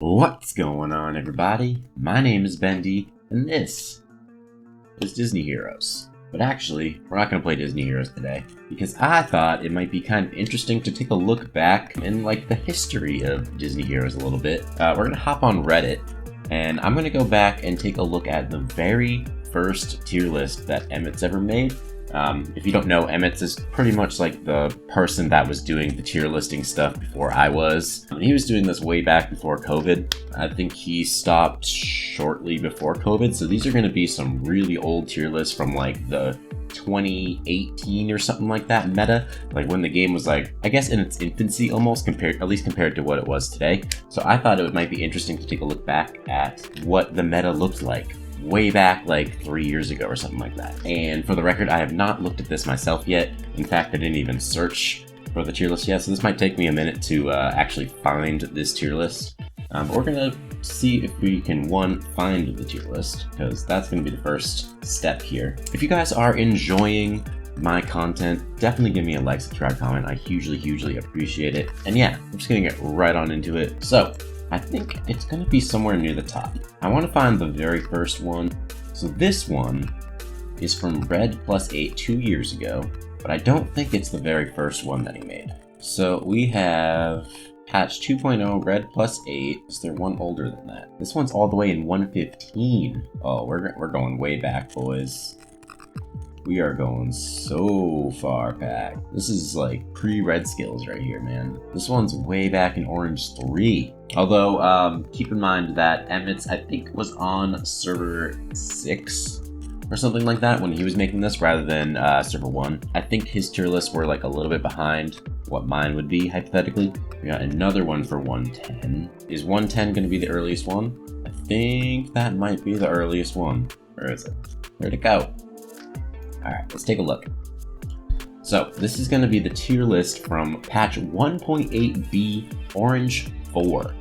What's going on, everybody? My name is Bendy, and this is Disney Heroes. But actually, we're not going to play Disney Heroes today, because I thought it might be kind of interesting to take a look back in, the history of Disney Heroes a little bit. We're going to hop on Reddit, and I'm going to go back and take a look at the very first tier list that Emmett's ever made. If you don't know, Emmett is pretty much like the person that was doing the tier listing stuff before I was. He was doing this way back before COVID. I think he stopped shortly before COVID, so these are going to be some really old tier lists from like the 2018 or something like that meta, like when the game was like, I guess in its infancy almost, at least compared to what it was today. So I thought it might be interesting to take a look back at what the meta looked like way back like 3 years ago or something like that. And for the record, I have not looked at this myself yet. In fact, I didn't even search for the tier list yet, so this might take me a minute to actually find this tier list. We're gonna see if we can, find the tier list, because that's gonna be the first step here. If you guys are enjoying my content, definitely give me a like, subscribe, comment. I hugely appreciate it. And yeah, I'm just gonna get right on into it. So I think it's going to be somewhere near the top. I want to find the very first one. So this one is from Red+8 2 years ago, but I don't think it's the very first one that he made. So we have patch 2.0 Red+8. Is there one older than that? This one's all the way in 115. Oh, we're going way back, boys. We are going so far back. This is like pre-red skills right here, man. This one's way back in Orange 3. Although, keep in mind that Emmett's, I think, was on server 6 or something like that when he was making this rather than server 1. I think his tier lists were like a little bit behind what mine would be, hypothetically. We got another one for 110. Is 110 going to be the earliest one? I think that might be the earliest one. Where is it? Where'd it go? Alright, let's take a look. So, this is going to be the tier list from patch 1.8b Orange 4,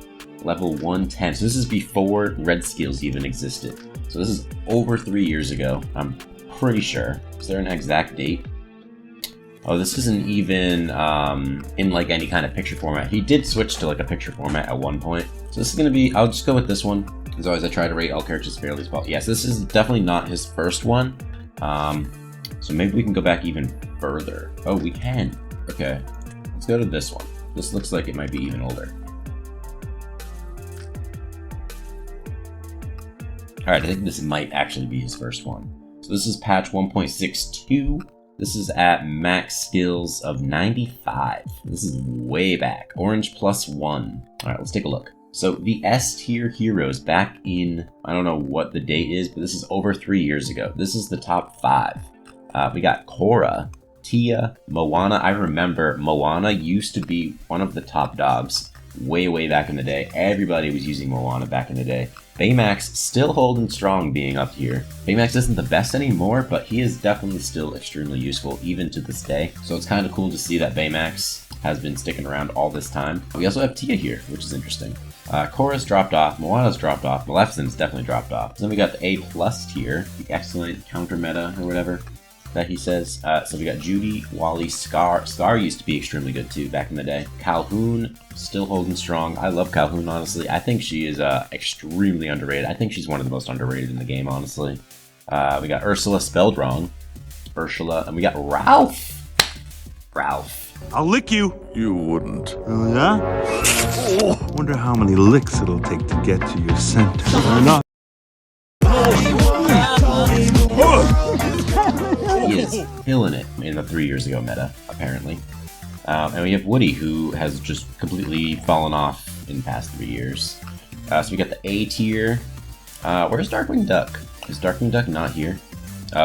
level 110. So this is before red skills even existed. So this is over 3 years ago, I'm pretty sure. Is there an exact date? Oh, this isn't even in like any kind of picture format. He did switch to like a picture format at one point. So this is going to be, I'll just go with this one. As always, I try to rate all characters fairly as well. Yes, this is definitely not his first one. So maybe we can go back even further. Oh, we can. Okay, let's go to this one. This looks like it might be even older. Alright, I think this might actually be his first one. So this is patch 1.62. This is at max skills of 95. This is way back. Orange +1. Alright, let's take a look. So the S tier heroes back in, I don't know what the date is, but this is over 3 years ago. This is the top 5. We got Korra, Tia, Moana. I remember Moana used to be one of the top dogs way back in the day. Everybody was using Moana back in the day. Baymax still holding strong being up here. Baymax isn't the best anymore, but he is definitely still extremely useful even to this day. So it's kind of cool to see that Baymax has been sticking around all this time. We also have Tia here, which is interesting. Korra's dropped off, Moana's dropped off, Maleficent's definitely dropped off. So then we got the A+ tier, the excellent counter meta or whatever that he says. So we got Judy, Wally, Scar. Scar used to be extremely good too back in the day. Calhoun, still holding strong. I love Calhoun, honestly. I think she is extremely underrated. I think she's one of the most underrated in the game, honestly. We got Ursula, spelled wrong. Ursula, and we got Ralph. Ralph. I'll lick you. You wouldn't. Oh, yeah? Oh, wonder how many licks it'll take to get to your center. Or not. He is killing it in the 3 years ago meta, apparently. And we have Woody, who has just completely fallen off in the past 3 years. So we got the A tier. Where's Darkwing Duck? Is Darkwing Duck not here?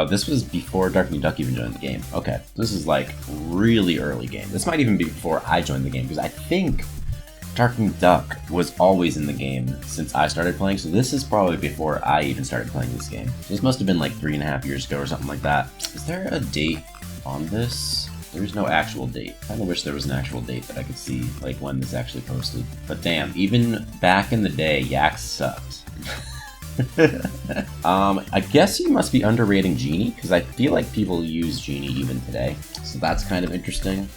This was before Darkwing Duck even joined the game. Okay, this is like really early game. This might even be before I joined the game, because I think Darkwing Duck was always in the game since I started playing, so this is probably before I even started playing this game. So this must have been like 3.5 years ago or something like that. Is there a date on this? There's no actual date. I kind of wish there was an actual date that I could see, like when this actually posted. But damn, even back in the day, Yak sucked. I guess you must be underrating Genie, because I feel like people use Genie even today. So that's kind of interesting.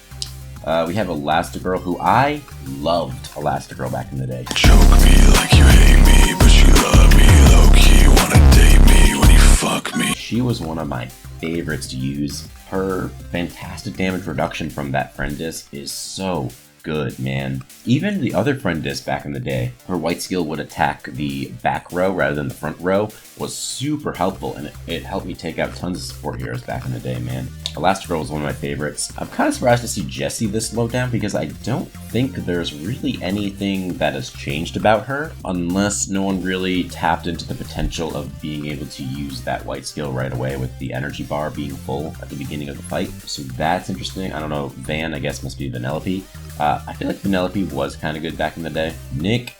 We have Elastigirl, who I loved Elastigirl back in the day. Choke me like you hate me, but you love me low-key. Wanna date me when you fuck me. She was one of my favorites to use. Her fantastic damage reduction from that friend disc is so good, man. Even the other friend disc back in the day, her white skill would attack the back row rather than the front row, was super helpful, and it helped me take out tons of support heroes back in the day, man. Elastigirl was one of my favorites. I'm kind of surprised to see Jessie this low down because I don't think there's really anything that has changed about her, unless no one really tapped into the potential of being able to use that white skill right away with the energy bar being full at the beginning of the fight. So that's interesting. I don't know, Van, I guess, must be Vanellope. I feel like Vanellope was kind of good back in the day. Nick,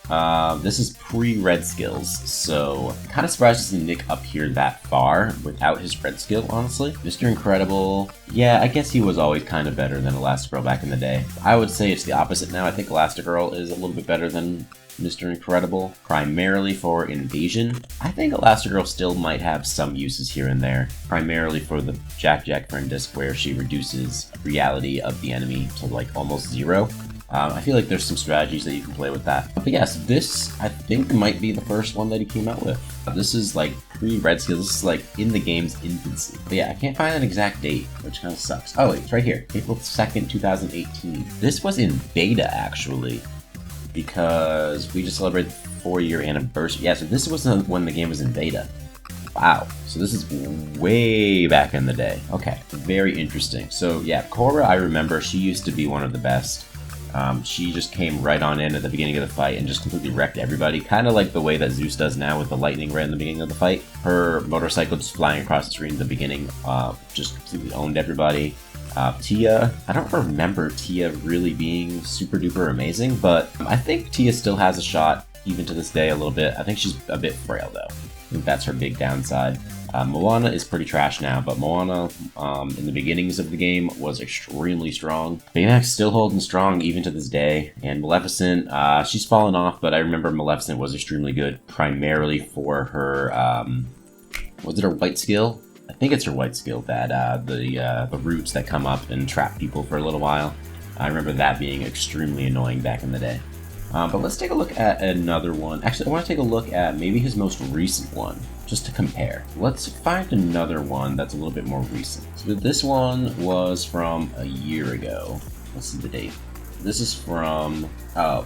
this is pre-red skills, so kind of surprised to see Nick up here that far without his red skill, honestly. Mr. Incredible, yeah, I guess he was always kind of better than Elastigirl back in the day. I would say it's the opposite now. I think Elastigirl is a little bit better than Mr. Incredible, primarily for invasion. I think Elastigirl still might have some uses here and there, primarily for the Jack friend disc where she reduces reality of the enemy to like almost 0. I feel like there's some strategies that you can play with that. But yes, this I think might be the first one that he came out with. This is like pre-red skills. This is like in the game's infancy. But yeah, I can't find an exact date, which kind of sucks. Oh wait, it's right here, April 2nd, 2018. This was in beta actually, because we just celebrated the 4-year anniversary. Yeah, so this was when the game was in beta. Wow, so this is way back in the day. Okay, very interesting. So yeah, Cora, I remember, she used to be one of the best. She just came right on in at the beginning of the fight and just completely wrecked everybody, kind of like the way that Zeus does now with the lightning right in the beginning of the fight. Her motorcycle just flying across the screen in the beginning just completely owned everybody. Tia, I don't remember Tia really being super duper amazing, but I think Tia still has a shot even to this day a little bit. I think she's a bit frail though. I think that's her big downside. Moana is pretty trash now, but Moana in the beginnings of the game was extremely strong. Baymax still holding strong even to this day, and Maleficent, she's fallen off, but I remember Maleficent was extremely good, primarily for her, was it her white skill? I think it's her white skill that the roots that come up and trap people for a little while. I remember that being extremely annoying back in the day. But let's take a look at another one. Actually, I want to take a look at maybe his most recent one, just to compare. Let's find another one that's a little bit more recent. So this one was from a year ago. Let's see the date. This is from, oh,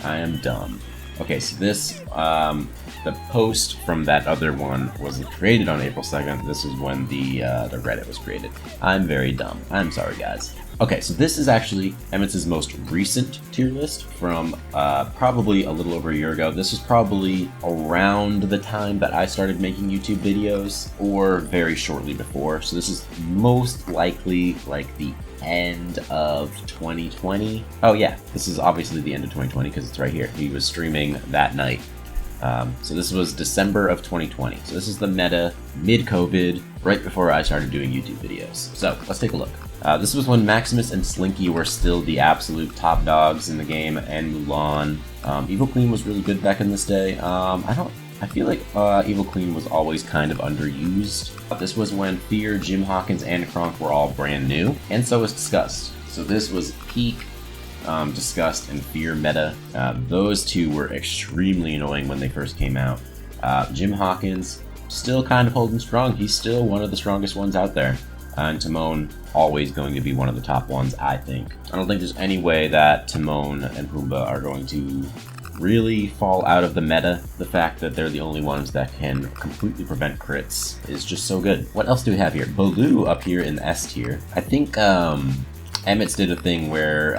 I am dumb. Okay, so this, the post from that other one was created on April 2nd. This is when the Reddit was created. I'm very dumb. I'm sorry, guys. Okay, so this is actually Emmett's most recent tier list from probably a little over a year ago. This was probably around the time that I started making YouTube videos, or very shortly before. So this is most likely like the end of 2020. Oh yeah, this is obviously the end of 2020 because it's right here. He was streaming that night. So this was December of 2020. So this is the meta mid-COVID, right before I started doing YouTube videos. So let's take a look. This was when Maximus and Slinky were still the absolute top dogs in the game, and Mulan. Evil Queen was really good back in this day. I feel like Evil Queen was always kind of underused. This was when Fear, Jim Hawkins, and Kronk were all brand new, and so was Disgust. So this was peak Disgust and Fear meta. Those two were extremely annoying when they first came out. Jim Hawkins, still kind of holding strong. He's still one of the strongest ones out there. And Timon, always going to be one of the top ones, I think. I don't think there's any way that Timon and Pumbaa are going to really fall out of the meta. The fact that they're the only ones that can completely prevent crits is just so good. What else do we have here? Baloo up here in the S tier. I think Emmett's did a thing where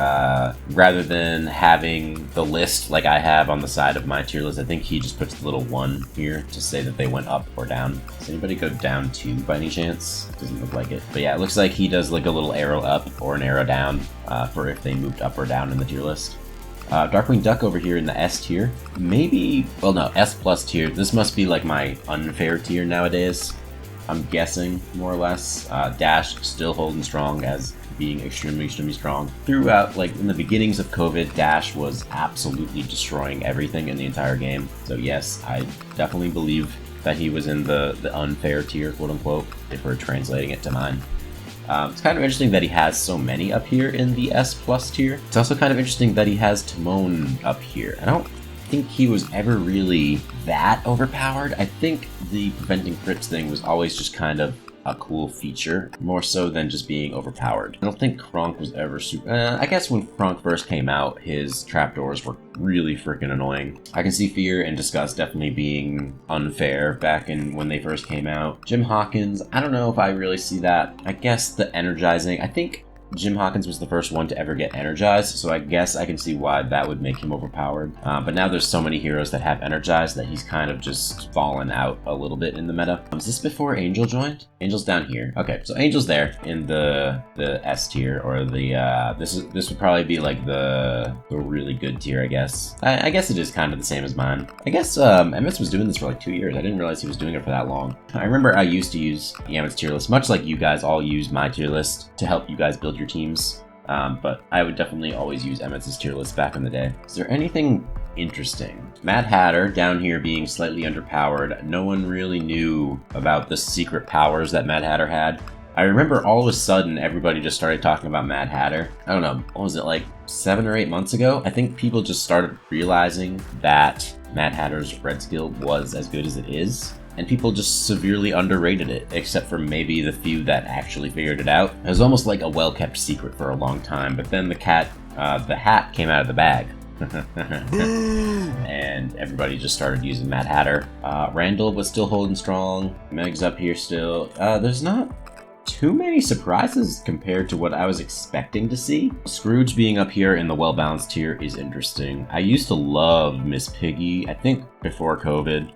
rather than having the list like I have on the side of my tier list, I think he just puts the little 1 here to say that they went up or down. Does anybody go down 2 by any chance? Doesn't look like it. But yeah, it looks like he does like a little arrow up or an arrow down for if they moved up or down in the tier list. Darkwing Duck over here in the S tier. Maybe, well no, S plus tier. This must be like my unfair tier nowadays. I'm guessing, more or less. Dash still holding strong as being extremely strong. Throughout, like in the beginnings of COVID, Dash was absolutely destroying everything in the entire game. So yes, I definitely believe that he was in the unfair tier, quote unquote, if we're translating it to mine. It's kind of interesting that he has so many up here in the S plus tier. It's also kind of interesting that he has Timon up here. I don't think he was ever really that overpowered. I think the preventing crits thing was always just kind of a cool feature, more so than just being overpowered. I don't think Kronk was ever super... I guess when Kronk first came out, his trapdoors were really freaking annoying. I can see Fear and Disgust definitely being unfair back in when they first came out. Jim Hawkins, I don't know if I really see that. I guess the energizing... I think Jim Hawkins was the first one to ever get energized, so I guess I can see why that would make him overpowered. But now there's so many heroes that have energized that he's kind of just fallen out a little bit in the meta. Was this before Angel joined? Angel's down here. Okay, so Angel's there in the S tier, or the this would probably be like the really good tier, I guess. I guess it is kind of the same as mine. I guess Emmett's was doing this for like 2 years. I didn't realize he was doing it for that long. I remember I used to use Emmett's tier list, much like you guys all use my tier list to help you guys build your teams, but I would definitely always use Emmett's tier list back in the day. Is there anything interesting? Mad Hatter down here being slightly underpowered. No one really knew about the secret powers that Mad Hatter had. I remember all of a sudden everybody just started talking about Mad Hatter. I don't know, what was it, like 7 or 8 months ago? I think people just started realizing that Mad Hatter's red skill was as good as it is. And people just severely underrated it, except for maybe the few that actually figured it out. It was almost like a well-kept secret for a long time, but then the hat came out of the bag. And everybody just started using Mad Hatter. Randall was still holding strong. Meg's up here still. There's not too many surprises compared to what I was expecting to see. Scrooge being up here in the well-balanced tier is interesting. I used to love Miss Piggy, I think before COVID.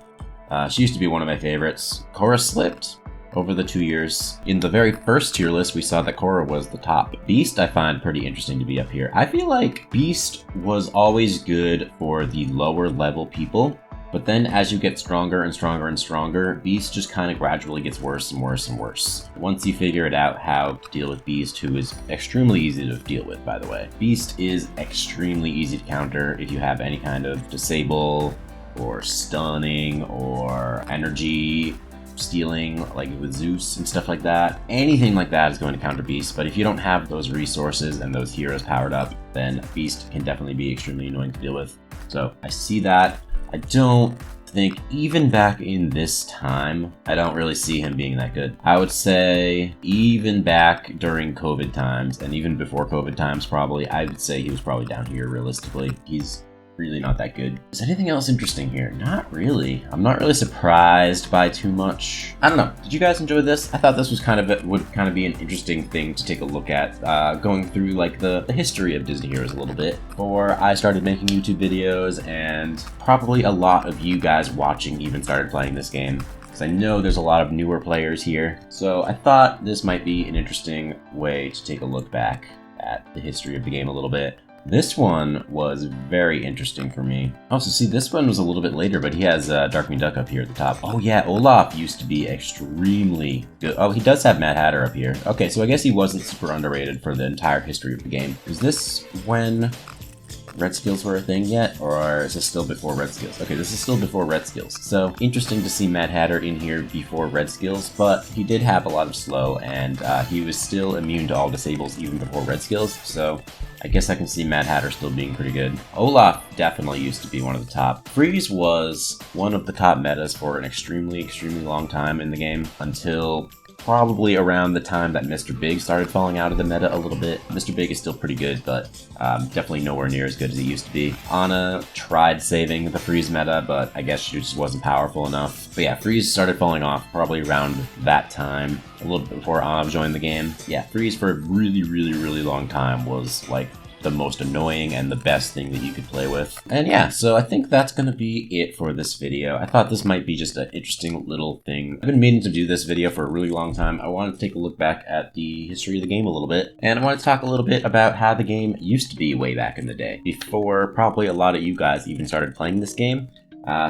She used to be one of my favorites. Cora slipped over the 2 years. In the very first tier list, we saw that Cora was the top. Beast I find pretty interesting to be up here. I feel like Beast was always good for the lower level people, but then as you get stronger and stronger and stronger, Beast just kind of gradually gets worse and worse and worse. Once you figure it out how to deal with Beast, who is extremely easy to deal with, by the way. Beast is extremely easy to counter if you have any kind of disable, or stunning, or energy stealing, like with Zeus and stuff like that. Anything like that is going to counter Beast, but if you don't have those resources and those heroes powered up, then Beast can definitely be extremely annoying to deal with. So I see that. I don't think, even back in this time, I don't really see him being that good. I would say even back during COVID times, and even before COVID times probably, I would say he was probably down here realistically. He's really not that good. Is anything else interesting here? Not really. I'm not really surprised by too much. I don't know. Did you guys enjoy this? I thought this was would kind of be an interesting thing to take a look at, going through like the history of Disney Heroes a little bit. Before I started making YouTube videos, and probably a lot of you guys watching even started playing this game, because I know there's a lot of newer players here. So I thought this might be an interesting way to take a look back at the history of the game a little bit. This one was very interesting for me. Also, see, this one was a little bit later, but he has Darkwing Duck up here at the top. Oh yeah, Olaf used to be extremely good. Oh, he does have Mad Hatter up here. Okay, so I guess he wasn't super underrated for the entire history of the game. Is this when Red Skills were a thing yet, or is this still before Red Skills? Okay, this is still before Red Skills. So interesting to see Mad Hatter in here before Red Skills, but he did have a lot of slow, and he was still immune to all disables even before Red Skills, so I guess I can see Mad Hatter still being pretty good. Olaf definitely used to be one of the top. Freeze was one of the top metas for an extremely long time in the game, until probably around the time that Mr. Big started falling out of the meta a little bit. Mr. Big is still pretty good, but definitely nowhere near as good as he used to be. Anna tried saving the Freeze meta, but I guess she just wasn't powerful enough. But yeah, Freeze started falling off probably around that time, a little bit before Anna joined the game. Yeah, Freeze for a really long time was like the most annoying and the best thing that you could play with. And yeah, so I think that's gonna be it for this video. I thought this might be just an interesting little thing. I've been meaning to do this video for a really long time. I wanted to take a look back at the history of the game a little bit, and I wanted to talk a little bit about how the game used to be way back in the day, before probably a lot of you guys even started playing this game.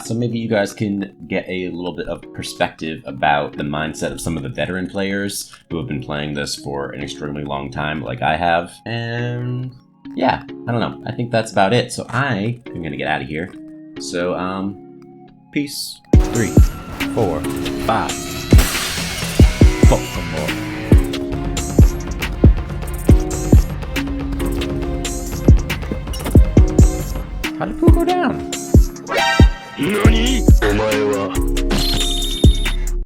So maybe you guys can get a little bit of perspective about the mindset of some of the veteran players who have been playing this for an extremely long time, like I have. And yeah, I don't know. I think that's about it. So I am gonna get out of here. So, peace. 3, 4, 5. Fuck some more. How did Pooh go down? 何お前